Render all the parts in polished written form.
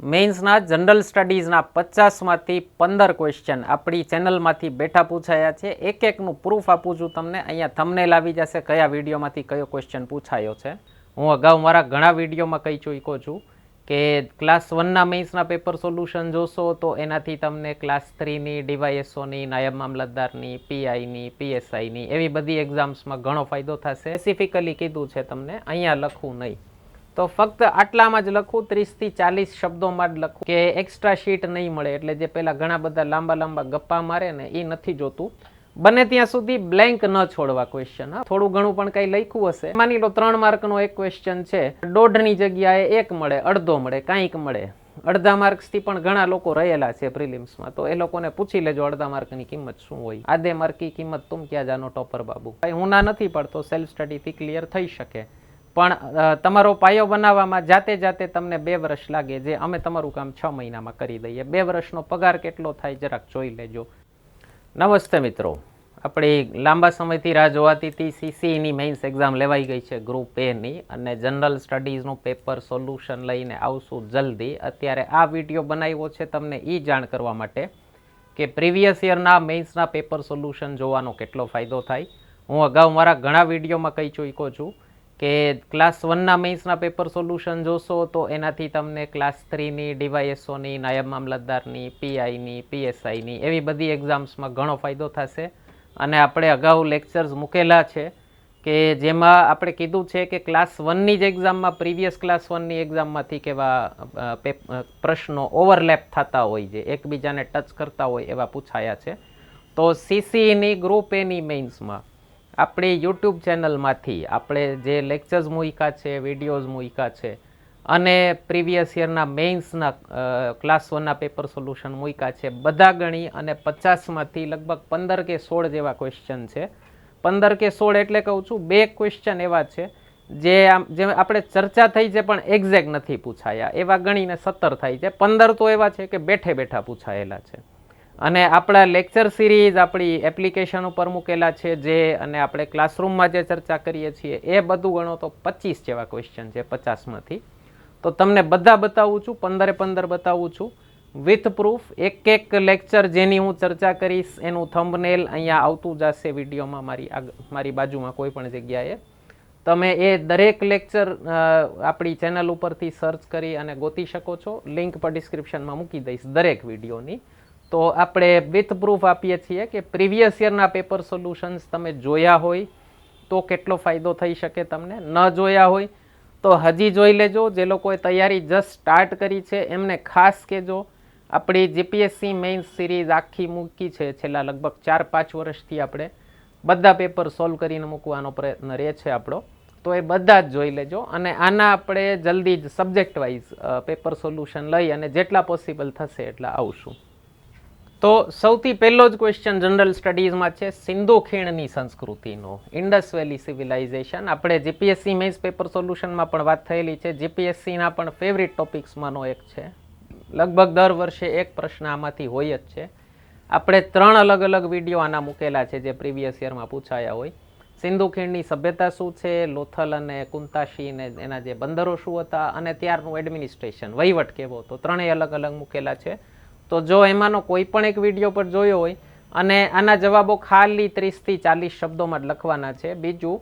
મેઇન્સના general સ્ટડીઝના 50માંથી 15 question આપણી ચેનલમાંથી બેઠા પૂછાયા છે. એક એકનું પ્રૂફ આપું છું તમને. અહીંયા થંબનેલ આવી જશે કયા વિડીયોમાંથી કયો ક્વેશ્ચન પૂછાયો છે. હું અગાઉ મારા ઘણા વિડીયોમાં કહી ચૂક્યો છું કે ક્લાસ 1ના મેઇન્સના પેપર સોલ્યુશન જોશો તો એનાથી તમને ક્લાસ 3ની ડીવાયએસઓની, નાયબ મામલતદારની, પીઆઈની, પીએસઆઈની એવી બધી એક્ઝામ્સમાં ઘણો ફાયદો થશે. સ્પેસિફિકલી કીધું છે તમને, અહીંયા લખવું નહીં. તો ફક્ત આટલામાં જ લખું, 30 થી 40 શબ્દોમાં જ લખું કે એક્સ્ટ્રા શીટ નહીં મળે. એટલે જે પેલા ઘણા બધા લાંબા લાંબા ગપ્પા મારે ને એ નથી જોતું. બને ત્યાં સુધી બ્લેન્ક ન છોડવા ક્વેશ્ચન. થોડું ઘણું પણ કંઈ લખ્યું હશે, માની લો 3 માર્કનો એક ક્વેશ્ચન છે, 1.5ની જગ્યાએ 1 મળે, અડધો મળે, કાંઈક મળે. અડધા માર્ક્સથી પણ ઘણા લોકો રહેલા છે પ્રિલિમ્સમાં, તો એ લોકોને પૂછી લેજો અડધા માર્કની કિંમત શું હોય. આધે માર્ક કી કિંમત તુમ ક્યાં જાનો ટોપર બાબુ. હું ના નથી પડતો, સેલ્ફ સ્ટડીથી ક્લિયર થઈ શકે. પણ તમારો પાયો બનાવવામાં જાતે જાતે તમને 2 વર્ષ લાગે, જે અમે તમારું કામ 6 મહિનામાં કરી દઈએ. 2 વર્ષનો પગાર કેટલો થાય જરાક જોઈ લેજો. નમસ્તે મિત્રો, આપણી લાંબા સમયથી રાહ જોવાતી હતી સીસીઈની મેઇન્સ એક્ઝામ લેવાઈ ગઈ છે ગ્રુપ એની, અને જનરલ સ્ટડીઝનું પેપર સોલ્યુશન લઈને આવશું જલ્દી. અત્યારે આ વિડીયો બનાવ્યો છે તમને એ જાણ કરવા માટે કે પ્રીવિયસ યરના મેઇન્સના પેપર સોલ્યુશન જોવાનો કેટલો ફાયદો થાય. હું અગાઉ મારા ઘણા વિડીયોમાં કહી ચૂક્યો છું કે ક્લાસ 1ના મેઇન્સના પેપર સોલ્યુશન જોશો તો એનાથી તમને ક્લાસ 3ની ડીવાયએસઓની, નાયબ મામલતદારની, પીઆઈની, પીએસઆઈની એવી બધી એક્ઝામ્સમાં ઘણો ફાયદો થશે. અને આપણે અગાઉ લેક્ચર્સ મૂકેલા છે કે જેમાં આપણે કીધું છે કે ક્લાસ 1ની જ એક્ઝામમાં, પ્રીવિયસ ક્લાસ 1ની એક્ઝામમાંથી કેવા પ્રશ્નો ઓવરલેપ થતા હોય, જે એકબીજાને ટચ કરતા હોય એવા પૂછાયા છે. તો સીસીઈની ગ્રુપ એની મેઇન્સમાં આપણી યુટ્યુબ ચેનલમાંથી આપણે જે લેક્ચર્સ મૂક્યા છે, વિડીયોઝ મૂક્યા છે, અને પ્રીવિયસ યરના મેઇન્સના ક્લાસ 1ના પેપર સોલ્યુશન મૂક્યા છે, બધા ગણી અને 50માંથી લગભગ 15 કે 16 જેવા ક્વેશ્ચન છે. 15 કે 16 એટલે કહું છું 2 ક્વેશ્ચન એવા છે જે આપણે ચર્ચા થઈ છે પણ એક્ઝેક્ટ નથી પૂછાયા, એવા ગણીને 17 થાય છે. 15 તો એવા છે કે બેઠે બેઠા પૂછાયેલા છે. અને આપણા લેક્ચર સિરીઝ આપણી એપ્લિકેશન ઉપર મૂકેલા છે જે, અને આપણે ક્લાસરૂમમાં જે ચર્ચા કરીએ છીએ એ બધું ગણો તો 25 જેવા ક્વેશ્ચન છે 50માંથી. તો તમને બધા બતાવું છું, 15 બતાવું છું વિથ પ્રૂફ. એક લેક્ચર જેની હું ચર્ચા કરીશ એનું થંબનેલ અહીંયા આવતું જશે વિડીયોમાં, મારી બાજુમાં કોઈ પણ જગ્યાએ. તમે એ દરેક લેક્ચર આપણી ચેનલ ઉપરથી સર્ચ કરી અને ગોતી શકો છો. લિંક પર ડિસ્ક્રિપ્શનમાં મૂકી દઈશ દરેક વિડીયોની. તો આપણે વિથ પ્રૂફ આપીએ છીએ કે પ્રીવિયસ યરના પેપર સોલ્યુશન્સ તમે જોયા હોય તો કેટલો ફાયદો થઈ શકે તમને, ન જોયા હોય તો હજી જોઈ લેજો. જે લોકોએ તૈયારી જસ્ટ સ્ટાર્ટ કરી છે એમને ખાસ કહેજો. આપણી જીપીએસસી મેઇન્સ સિરીઝ આખી મૂકી છે છેલ્લા લગભગ 4-5 વર્ષથી. આપણે બધા પેપર સોલ્વ કરીને મૂકવાનો પ્રયત્ન રહે છે આપણો, તો એ બધા જ જોઈ લેજો. અને આના આપણે જલ્દી જ સબ્જેક્ટ વાઇઝ પેપર સોલ્યુશન લઈ અને જેટલા પોસિબલ થશે એટલા આવશું. તો સૌથી પહેલો જ ક્વેશ્ચન જનરલ સ્ટડીઝમાં છે સિંધુ ખીણની સંસ્કૃતિનો, ઇન્ડસ વેલી સિવિલાઇઝેશન. આપણે જીપીએસસી મેઇન્સ પેપર સોલ્યુશનમાં પણ વાત થયેલી છે. જીપીએસસીના પણ ફેવરિટ ટોપિક્સમાંનો એક છે. લગભગ દર વર્ષે એક પ્રશ્ન આમાંથી હોય જ છે. આપણે 3 અલગ અલગ વિડીયો આના મૂકેલા છે જે પ્રીવિયસ યરમાં પૂછાયા હોય. સિંધુ ખીણની સભ્યતા શું છે, લોથલ અને કુંતાશી ને એના જે બંદરો શું હતા, અને ત્યારનું એડમિનિસ્ટ્રેશન, વહીવટ કેવો હતો, 3 અલગ અલગ મૂકેલા છે. તો જો એમાંનો કોઈ પણ એક વિડીયો પર જોયો હોય, અને આના જવાબો ખાલી 30 થી 40 શબ્દોમાં જ લખવાના છે. બીજું,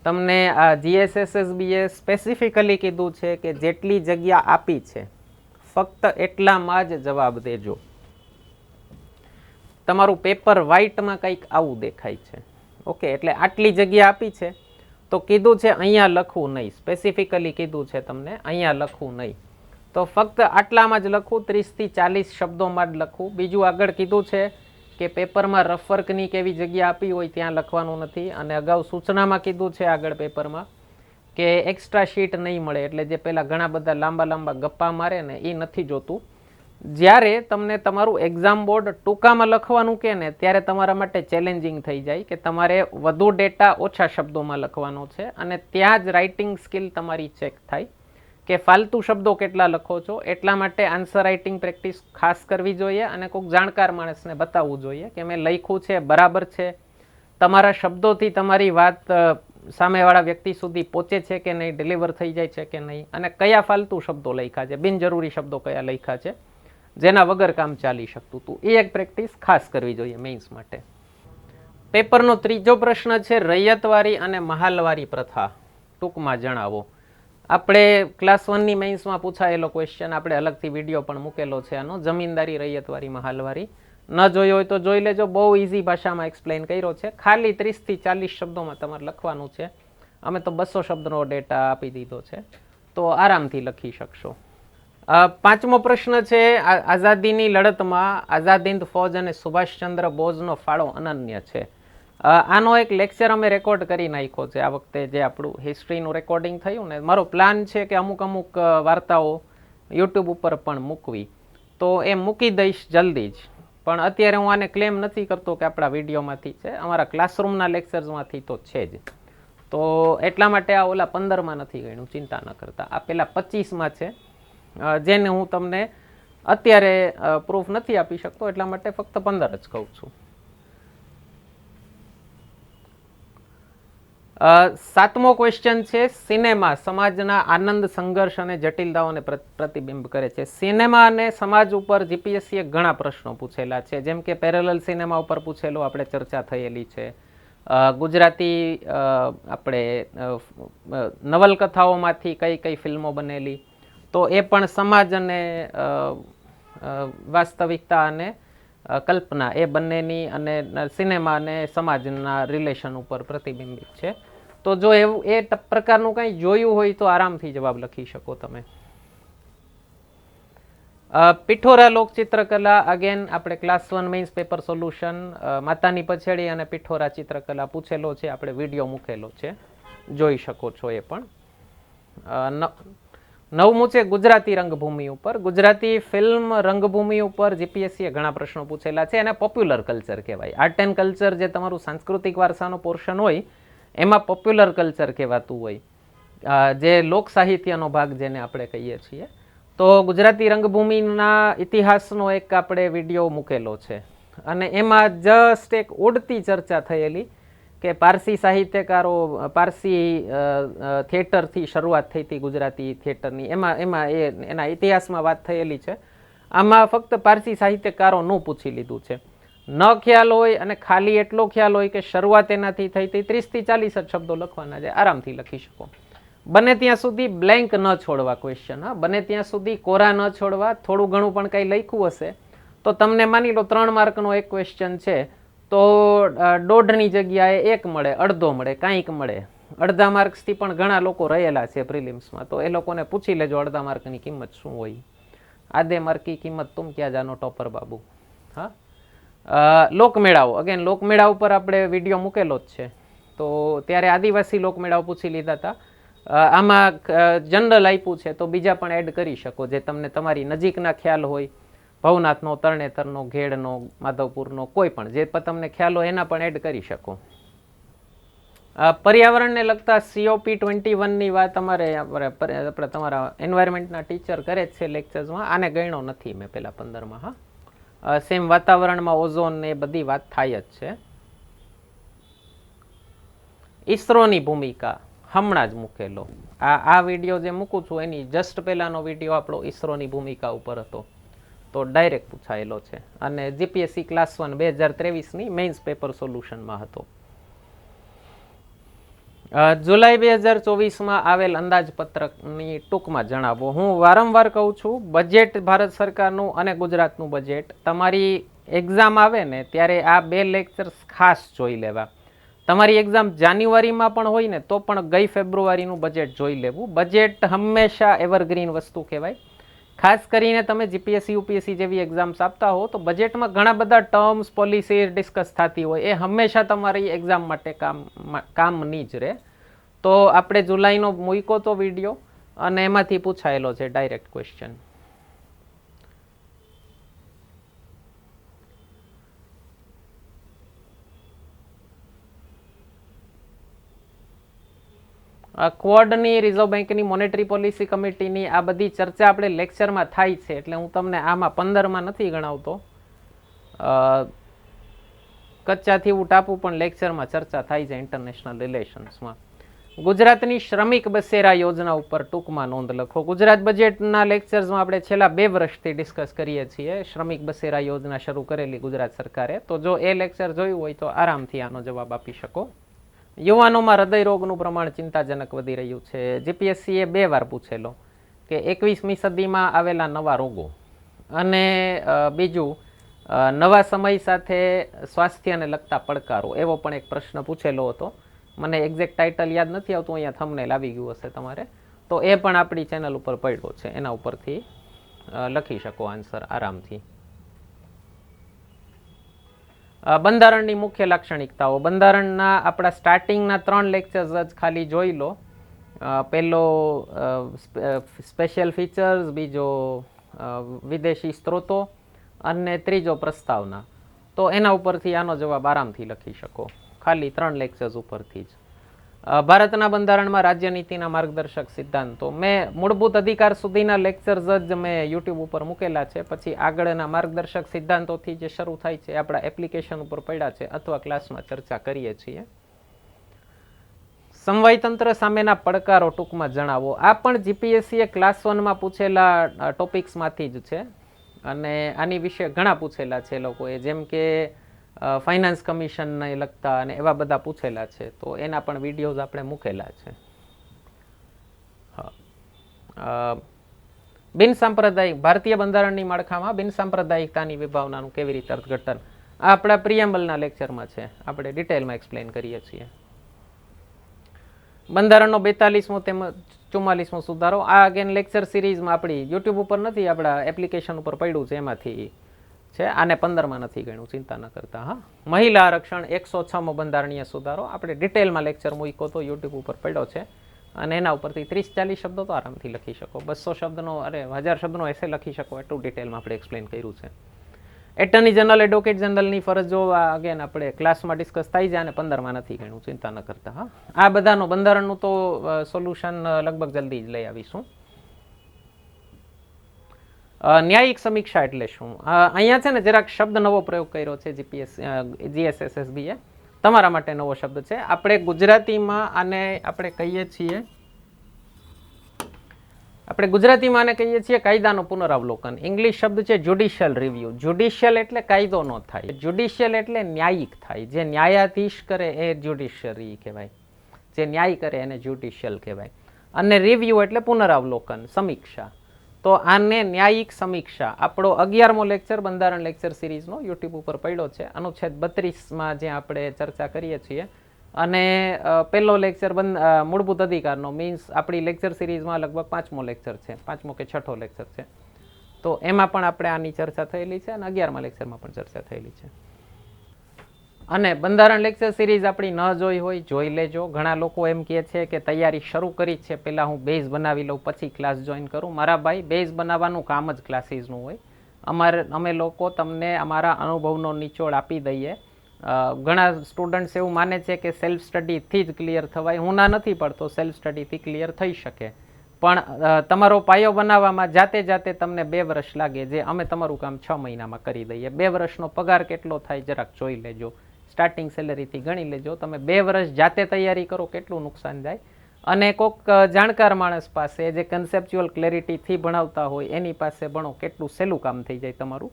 તમને આ જીએસએસએસબીએ સ્પેસિફિકલી કીધું છે કે જેટલી જગ્યા આપી છે ફક્ત એટલામાં જ જવાબ દેજો. તમારું પેપર વ્હાઇટમાં કંઈક આવું દેખાય છે. ઓકે, એટલે આટલી જગ્યા આપી છે તો કીધું છે અહીંયા લખવું નહીં. સ્પેસિફિકલી કીધું છે તમને અહીંયા લખવું નહીં, તો ફક્ત આટલામાં જ લખું, 30 થી 40 શબ્દોમાં જ લખું. બીજું આગળ કીધું છે કે પેપરમાં રફ વર્કની કેવી જગ્યા આપી હોય ત્યાં લખવાનું નથી. અને અગાઉ સૂચનામાં કીધું છે આગળ પેપરમાં કે એક્સ્ટ્રા શીટ નહીં મળે, એટલે જે પેલા ઘણા બધા લાંબા લાંબા ગપ્પા મારે ને એ નથી જોતું. જ્યારે તમને તમારું એક્ઝામ બોર્ડ ટૂંકામાં લખવાનું કહે ને ત્યારે તમારા માટે ચેલેન્જિંગ થઈ જાય કે તમારે વધુ ડેટા ઓછા શબ્દોમાં લખવાનો છે, અને ત્યાં જ રાઇટિંગ સ્કિલ તમારી ચેક થાય કે ફાલતુ શબ્દો કેટલા લખો છો. એટલા માટે આન્સર રાઇટિંગ પ્રેક્ટિસ ખાસ કરવી જોઈએ, અને કોઈક જાણકાર માણસને બતાવવું જોઈએ કે મેં લખ્યું છે બરાબર છે, તમારા શબ્દોથી તમારી વાત સામેવાળા વ્યક્તિ સુધી પહોંચે છે કે નહીં, ડિલિવર થઈ જાય છે કે નહીં, અને કયા ફાલતુ શબ્દો લખ્યા છે, બિનજરૂરી શબ્દો કયા લખ્યા છે, જેના વગર કામ ચાલી શકતું હતું. એ એક પ્રેક્ટિસ ખાસ કરવી જોઈએ મેઇન્સ માટે. પેપરનો ત્રીજો પ્રશ્ન છે રૈયતવારી અને મહાલવારી પ્રથા ટૂંકમાં જણાવો. આપણે ક્લાસ 1ની મેઇન્સમાં પૂછાયેલો ક્વેશ્ચન આપણે અલગથી વિડીયો પણ મૂકેલો છે આનો, જમીનદારી, રૈયતવારી, મહાલવારી. ન જોયો હોય તો જોઈ લેજો, બહુ ઇઝી ભાષામાં એક્સપ્લેન કર્યો છે. ખાલી 30 થી 40 શબ્દોમાં તમારે લખવાનું છે. અમે તો 200 શબ્દનો ડેટા આપી દીધો છે, તો આરામથી લખી શકશો. પાંચમો પ્રશ્ન છે આઝાદીની લડતમાં આઝાદ હિન્દ ફૌજ અને સુભાષચંદ્ર બોઝનો ફાળો અનન્ય છે. આનો એક લેક્ચર અમે રેકોર્ડ કરી નાખ્યો છે આ વખતે, જે આપણું હિસ્ટ્રીનું રેકોર્ડિંગ થયું ને. મારો પ્લાન છે કે અમુક વાર્તાઓ યુટ્યુબ ઉપર પણ મૂકવી, તો એ મૂકી દઈશ જલ્દી જ. પણ અત્યારે હું આને ક્લેમ નથી કરતો કે આપણા વિડીયોમાંથી છે, અમારા ક્લાસરૂમના લેક્ચર્સમાંથી તો છે જ. તો એટલા માટે આ ઓલા 15માં નથી ગણ્યું, ચિંતા ન કરતા. આ પેલા 25માં છે, જેને હું તમને અત્યારે પ્રૂફ નથી આપી શકતો, એટલા માટે ફક્ત 15 જ કહું છું. સાતમો ક્વેશ્ચન છે સિનેમા સમાજના આનંદ, સંઘર્ષ અને જટિલતાઓને પ્રતિબિંબ કરે છે. સિનેમા અને સમાજ ઉપર જીપીએસસીએ ઘણા પ્રશ્નો પૂછેલા છે, જેમ કે પેરેલલ સિનેમા ઉપર પૂછેલો, આપણે ચર્ચા થયેલી છે. ગુજરાતી આપણે નવલકથાઓમાંથી કઈ કઈ ફિલ્મો બનેલી, તો એ પણ સમાજ અને વાસ્તવિકતા અને કલ્પના એ બંનેની અને સિનેમા અને સમાજના રિલેશન ઉપર પ્રતિબિંબિત છે. તો જો એવું એ પ્રકારનું કંઈ જોયું હોય તો આરામથી જવાબ લખી શકો તમે. પિઠોરા લોકચિત્રકલા, અગેન આપણે ક્લાસ 1 મેઇન્સ પેપર સોલ્યુશન, માતાની પછેડી અને પિઠોરા ચિત્રકલા પૂછેલો છે, આપણે વિડીયો મૂકેલો છે, જોઈ શકો છો એ પણ. નવમું છે ગુજરાતી રંગભૂમિ ઉપર. ગુજરાતી ફિલ્મ રંગભૂમિ ઉપર જીપીએસસીએ ઘણા પ્રશ્નો પૂછેલા છે, અને પોપ્યુલર કલ્ચર કહેવાય. આર્ટ એન્ડ કલ્ચર જે તમારું સાંસ્કૃતિક વારસાનો પોર્શન હોય, એમાં પોપ્યુલર કલ્ચર કહેવાતું હોય, જે લોક સાહિત્યનો ભાગ જેને આપણે કહીએ છીએ. તો ગુજરાતી રંગભૂમિના ઇતિહાસનો એક આપણે વિડીયો મૂકેલો છે, અને એમાં જસ્ટ એક ઉડતી ચર્ચા થયેલી કે પારસી સાહિત્યકારો, પારસી થિયેટરથી શરૂઆત થઈ હતી ગુજરાતી થિયેટરની, એના ઇતિહાસમાં વાત થયેલી છે. આમાં ફક્ત પારસી સાહિત્યકારોનું પૂછી લીધું છે. ન ખ્યાલ હોય અને ખાલી એટલો ખ્યાલ હોય કે શરૂઆત એનાથી થઈ હતી, 30 થી 40 જ શબ્દો લખવાના છે, આરામથી લખી શકો. બને ત્યાં સુધી બ્લેન્ક ન છોડવા ક્વેશ્ચન, હા, બને ત્યાં સુધી કોરા ન છોડવા. થોડું ઘણું પણ કંઈ લખ્યું હશે તો તમને માની લો 3 માર્કનો એક ક્વેશ્ચન છે, તો 1.5ની જગ્યાએ 1 મળે, અડધો મળે, કાંઈક મળે. અડધા માર્ક્સથી પણ ઘણા લોકો રહેલા છે પ્રિલિમ્સમાં, તો એ લોકોને પૂછી લેજો અડધા માર્કની કિંમત શું હોય. આધે માર્ક કી કિંમત તુમ ક્યાં જાનો ટોપર બાબુ. હા, લોકમેળાઓ, અગેન લોકમેળા ઉપર આપણે વિડીયો મૂકેલો જ છે, તો ત્યારે આદિવાસી લોકમેળાઓ પૂછી લીધા હતા. આમાં જનરલ આપ્યું છે, તો બીજા પણ એડ કરી શકો જે તમને તમારી નજીકના ખ્યાલ હોય. ભવનાથનો, તરણેતરનો, ઘેડનો, માધવપુરનો, કોઈ પણ જે તમને ખ્યાલ હોય એના પણ એડ કરી શકો. પર્યાવરણને લગતા COP21ની વાત આપણે તમારા એન્વાયરમેન્ટના ટીચર કરે જ છે લેક્ચર્સમાં. આને ગણ્યો નથી મેં પેલા 15માં. હા, સેમ વાતાવરણમાં ઓઝોન ને એ બધી વાત થાય જ છે. ઈસરોની ભૂમિકા હમણાં જ મૂકેલો. આ વિડીયો જે મૂકું છું એની જસ્ટ પહેલાનો વિડીયો આપણો ઈસરોની ભૂમિકા ઉપર હતો, તો ડાયરેક્ટ પૂછાયેલો છે, અને જીપીએસસી ક્લાસ 1 2023ની મેઇન્સ પેપર સોલ્યુશનમાં હતો. જુલાઈ 2024માં આવેલ અંદાજપત્રકની ટૂંકમાં જણાવો. હું વારંવાર કહું છું, બજેટ ભારત સરકારનું અને ગુજરાતનું બજેટ તમારી એક્ઝામ આવે ને ત્યારે આ 2 લેક્ચર્સ ખાસ જોઈ લેવા. તમારી એક્ઝામ જાન્યુઆરીમાં પણ હોય ને તો પણ ગઈ ફેબ્રુઆરીનું બજેટ જોઈ લેવું. બજેટ હંમેશા એવરગ્રીન વસ્તુ કહેવાય. ખાસ કરીને તમે જીપીએસસી યુપીએસસી જેવી એક્ઝામ્સ આપતા હો તો બજેટમાં ઘણા બધા ટર્મ્સ, પોલિસી ડિસ્કસ થતી હોય, એ હંમેશા તમારી એક્ઝામ માટે કામની જ રહે. તો આપણે જુલાઈનો મૂક્યો તો વિડીયો, અને એમાંથી પૂછાયેલો છે ડાયરેક્ટ ક્વેશ્ચન. ક્વોડની, રિઝર્વ બેંકની, મોનેટરી પોલિસી કમિટીની આ બધી ચર્ચા આપણે લેક્ચરમાં થાય છે, એટલે હું તમને આમાં 15માં નથી ગણાવતો. કચ્ચાથી હું ટાપુ પણ લેક્ચરમાં ચર્ચા થાય છે ઇન્ટરનેશનલ રિલેશન્સમાં. ગુજરાતની શ્રમિક બસેરા યોજના ઉપર ટૂંકમાં નોંધ લખો. ગુજરાત બજેટના લેક્ચર્સમાં આપણે છેલ્લા 2 વર્ષથી ડિસ્કસ કરીએ છીએ શ્રમિક બસેરા યોજના શરૂ કરેલી ગુજરાત સરકારે. તો જો એ લેક્ચર જોયું હોય તો આરામથી આનો જવાબ આપી શકો. યુવાનોમાં હૃદય રોગનું પ્રમાણ ચિંતાજનક વધી રહ્યું છે. જીપીએસસીએ 2 વાર પૂછેલો કે 21મી સદીમાં આવેલા નવા રોગો અને બીજું નવા સમય સાથે સ્વાસ્થ્યને લગતા પડકારો, એવો પણ એક પ્રશ્ન પૂછેલો હતો. મને એક્ઝેક્ટ ટાઇટલ યાદ નથી આવતું, અહીંયા થંબનેલ આવી ગયું હશે તમારે, તો એ પણ આપણી ચેનલ ઉપર પડ્યો છે, એના ઉપરથી લખી શકો આન્સર આરામથી. બંધારણની મુખ્ય લાક્ષણિકતાઓ. બંધારણના આપણા સ્ટાર્ટિંગના 3 લેક્ચર્સ જ ખાલી જોઈ લો. પહેલો સ્પેશિયલ ફીચર્સ, બીજો વિદેશી સ્ત્રોતો અને ત્રીજો પ્રસ્તાવના. તો એના ઉપરથી આનો જવાબ આરામથી લખી શકો, ખાલી 3 લેક્ચર્સ ઉપરથી જ. ભારતના બંધારણમાં રાજ્યનીતિના માર્ગદર્શક સિદ્ધાંતો. મેં મૂળભૂત અધિકાર સુધીના લેક્ચર્સ જ મેં યુટ્યુબ ઉપર મૂકેલા છે. પછી આગળના માર્ગદર્શક સિદ્ધાંતોથી જે શરૂ થાય છે આપણા એપ્લિકેશન ઉપર પડ્યા છે અથવા ક્લાસમાં ચર્ચા કરીએ છીએ. સમવાયતંત્ર સામેના પડકારો ટૂંકમાં જણાવો. આ પણ જીપીએસસીએ ક્લાસ 1માં પૂછેલા ટોપિક્સમાંથી જ છે અને આની વિશે ઘણા પૂછેલા છે લોકોએ, જેમ કે ફાઇનાન્સ કમિશનને લગતા અને એવા બધા પૂછેલા છે. તો એના પણ વિડીયોઝ આપણે મૂકેલા છે. બિનસાંપ્રદાયિક. ભારતીય બંધારણની માળખામાં બિનસાંપ્રદાયિકતાની વિભાવનાનું કેવી રીતે અર્થઘટન, આ આપણા પ્રિએમ્બલના લેક્ચરમાં છે, આપણે ડિટેલમાં એક્સપ્લેન કરીએ છીએ. બંધારણનો 42મો તેમજ 44મો સુધારો. આ અગેન લેક્ચર સિરીઝમાં આપણી યુટ્યુબ ઉપર નથી, આપણા એપ્લિકેશન ઉપર પડ્યું છે, એમાંથી છે. આને 15માં નથી ગણ્યું, ચિંતા ન કરતા. હા, મહિલા આરક્ષણ 106મો બંધારણીય સુધારો. આપણે ડિટેલમાં લેક્ચર મૂક્યો તો યુટ્યુબ ઉપર પડ્યો છે અને એના ઉપરથી 30-40 શબ્દો તો આરામથી લખી શકો. 200 શબ્દનો 1000 શબ્દનો એસે લખી શકો, એટલું ડિટેલમાં આપણે એક્સપ્લેન કર્યું છે. એટર્ની જનરલ, એડવોકેટ જનરલની ફરજો અગેન આપણે ક્લાસમાં ડિસ્કસ થઈ જાય અને 15માં નથી ગણ્યું, ચિંતા ન કરતા. હા, આ બધાનો બંધારણનું તો સોલ્યુશન લગભગ જલ્દી જ લઈ આવીશું. ન્યાયિક સમીક્ષા એટલે શું? અહીંયા છે ને જરાક શબ્દ નવો પ્રયોગ કર્યો છે જીએસએસએસબીએ, તમારા માટે નવો શબ્દ છે. આપણે ગુજરાતીમાં આને આપણે કહીએ છીએ કાયદાનું પુનરાવલોકન. ઇંગ્લિશ શબ્દ છે જ્યુડિશિયલ રિવ્યુ. જ્યુડિશિયલ એટલે કાયદો ન થાય, જ્યુડિશિયલ એટલે ન્યાયિક થાય. જે ન્યાયાધીશ કરે એ જ્યુડિશિયરી કહેવાય, જે ન્યાય કરે એને જ્યુડિશિયલ કહેવાય. અને રિવ્યુ એટલે પુનરાવલોકન, સમીક્ષા. તો આને ન્યાયિક સમીક્ષા. આપણો 11મો લેક્ચર બંધારણ લેક્ચર સિરીઝનો યુટ્યુબ ઉપર પડ્યો છે, અનુચ્છેદ 32માં જે આપણે ચર્ચા કરીએ છીએ. અને પહેલો લેક્ચર મૂળભૂત અધિકારનો, મીન્સ આપણી લેક્ચર સિરીઝમાં લગભગ 5મો લેક્ચર છે, 5મો કે 6થો લેક્ચર છે. તો એમાં પણ આપણે આની ચર્ચા થયેલી છે અને 11મા લેક્ચરમાં પણ ચર્ચા થયેલી છે. અને બંધારણ લેક્ચર સિરીઝ આપણી ન જોઈ હોય જોઈ લેજો. ઘણા લોકો એમ કહે છે કે તૈયારી શરૂ કરી છે, પહેલાં હું બેઝ બનાવી લઉં પછી ક્લાસ જોઈન કરું. મારા ભાઈ, બેઝ બનાવવાનું કામ જ ક્લાસીસનું હોય. અમે લોકો તમને અમારા અનુભવનો નિચોડ આપી દઈએ. ઘણા સ્ટુડન્ટ્સ એવું માને છે કે સેલ્ફ સ્ટડીથી જ ક્લિયર થવાય. હું ના નથી પડતો, સેલ્ફ સ્ટડીથી ક્લિયર થઈ શકે, પણ તમારો પાયો બનાવવામાં જાતે તમને 2 વર્ષ લાગે, જે અમે તમારું કામ 6 મહિનામાં કરી દઈએ. 2 વર્ષનો પગાર કેટલો થાય જરાક જોઈ લેજો, સ્ટાર્ટિંગ સેલેરીથી ગણી લેજો. તમે 2 વર્ષ જાતે તૈયારી કરો, કેટલું નુકસાન જાય. અને કોઈક જાણકાર માણસ પાસે જે કન્સેપ્ચ્યુઅલ ક્લેરિટીથી ભણાવતા હોય એની પાસે ભણો, કેટલું સહેલું કામ થઈ જાય તમારું.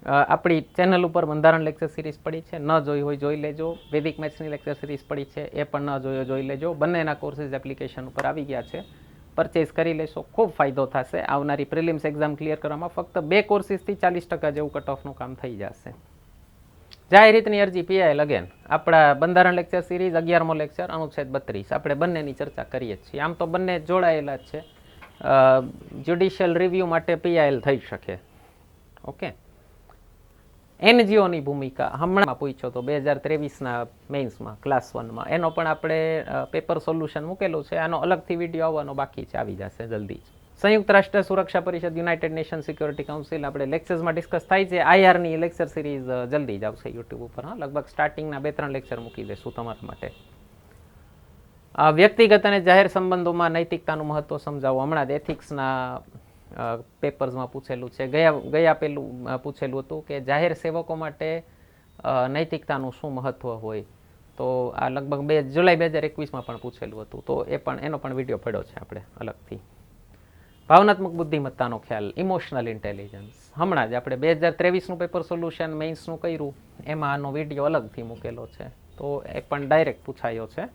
આપણી ચેનલ ઉપર બંધારણ લેક્ચર સિરીઝ પડી છે, ન જોઈ હોય જોઈ લેજો. વૈદિક મેથ્સની લેક્ચર સિરીઝ પડી છે, એ પણ ન જોયો જોઈ લેજો. બંનેના કોર્સીસ એપ્લિકેશન ઉપર આવી ગયા છે, પરચેઝ કરી લેશો, ખૂબ ફાયદો થશે. આવનારી પ્રિલિમ્સ એક્ઝામ ક્લિયર કરવામાં ફક્ત 2 કોર્સીસથી 40% જેવું કટ ઓફનું કામ થઈ જશે. જાહેરીતની અરજી પીઆઈએલ અગેન આપણા બંધારણ લેક્ચર સિરીઝ 11મો લેક્ચર અનુચ્છેદ 32 આપણે બંનેની ચર્ચા કરીએ છીએ. આમ તો બંને જોડાયેલા જ છે. જ્યુડિશિયલ રિવ્યુ માટે પીઆઈએલ થઈ શકે. ઓકે. એનજીઓની ભૂમિકા હમણાં પૂછ્યો તો 2023ના મેઇન્સમાં ક્લાસ 1માં, એનો પણ આપણે પેપર સોલ્યુશન મૂકેલું છે. આનો અલગથી વિડીયો આવવાનો બાકી છે, આવી જશે જલ્દી જ. સંયુક્ત રાષ્ટ્ર સુરક્ષા પરિષદ, યુનાઇટેડ નેશન સિક્યોરિટી કાઉન્સિલ, આપણે લેક્ચર્સમાં ડિસ્કસ થાય છે. આઈઆરની લેક્ચર સિરીઝ જલ્દી જ આવશે યુટ્યુબ ઉપર. હા, લગભગ સ્ટાર્ટિંગના 2-3 લેક્ચર મૂકી દઈશું તમારા માટે. વ્યક્તિગત અને જાહેર સંબંધોમાં નૈતિકતાનું મહત્વ સમજાવો. હમણાં જ એથિક્સના પેપર્સમાં પૂછેલું છે. ગયા પેલું પૂછેલું હતું કે જાહેર સેવકો માટે નૈતિકતાનું શું મહત્વ હોય. તો આ લગભગ જુલાઈ 2021માં પણ પૂછેલું હતું, તો એનો પણ વિડીયો પડ્યો છે આપણે અલગથી. ભાવનાત્મક બુદ્ધિમત્તાનો ખ્યાલ, ઇમોશનલ ઇન્ટેલિજન્સ, હમણાં જ આપણે 2023નું પેપર સોલ્યુશન મેઇન્સનું કર્યું, એમાં આનો વિડીયો અલગથી મૂકેલો છે, તો એ પણ ડાયરેક્ટ પૂછાયો છે.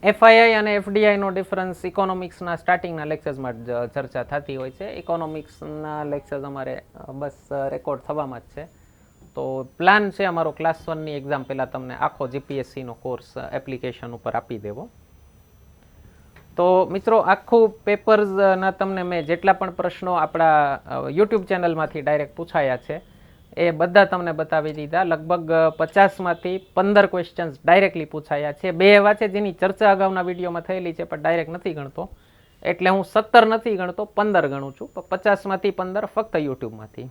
FII અને FDIનો ડિફરન્સ ઇકોનોમિક્સના સ્ટાર્ટિંગના લેક્ચર્સમાં જ ચર્ચા થતી હોય છે. ઇકોનોમિક્સના લેક્ચર્સ અમારે બસ રેકોર્ડ થવામાં જ છે. તો પ્લાન છે અમારો ક્લાસ 1ની એક્ઝામ પહેલાં તમને આખો GPSCનો કોર્સ એપ્લિકેશન ઉપર આપી દેવો. તો મિત્રો, આખું પેપર્સના તમને મેં જેટલા પણ પ્રશ્નો આપણા યુટ્યુબ ચેનલમાંથી ડાયરેક્ટ પૂછાયા છે એ બધા તમને બતાવી દીધા. લગભગ 50માંથી 15 ક્વેશ્ચન્સ ડાયરેક્ટલી પૂછાયા છે. 2 એવા છે જેની ચર્ચા અગાઉના વિડીયોમાં થયેલી છે પણ ડાયરેક્ટ નથી ગણતો, એટલે હું 17 નથી ગણતો, 15 ગણું છું. 50માંથી 15 ફક્ત યુટ્યુબમાંથી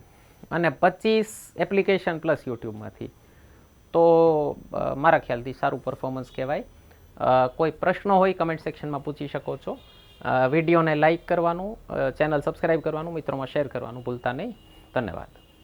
અને 25 એપ્લિકેશન પ્લસ યુટ્યુબમાંથી. તો મારા ખ્યાલથી સારું પરફોર્મન્સ કહેવાય. કોઈ પ્રશ્નો હોય કમેન્ટ સેક્શનમાં પૂછી શકો છો. વિડીયોને લાઇક કરવાનું, ચેનલ સબસ્ક્રાઈબ કરવાનું, મિત્રોમાં શેર કરવાનું ભૂલતા નહીં. ધન્યવાદ.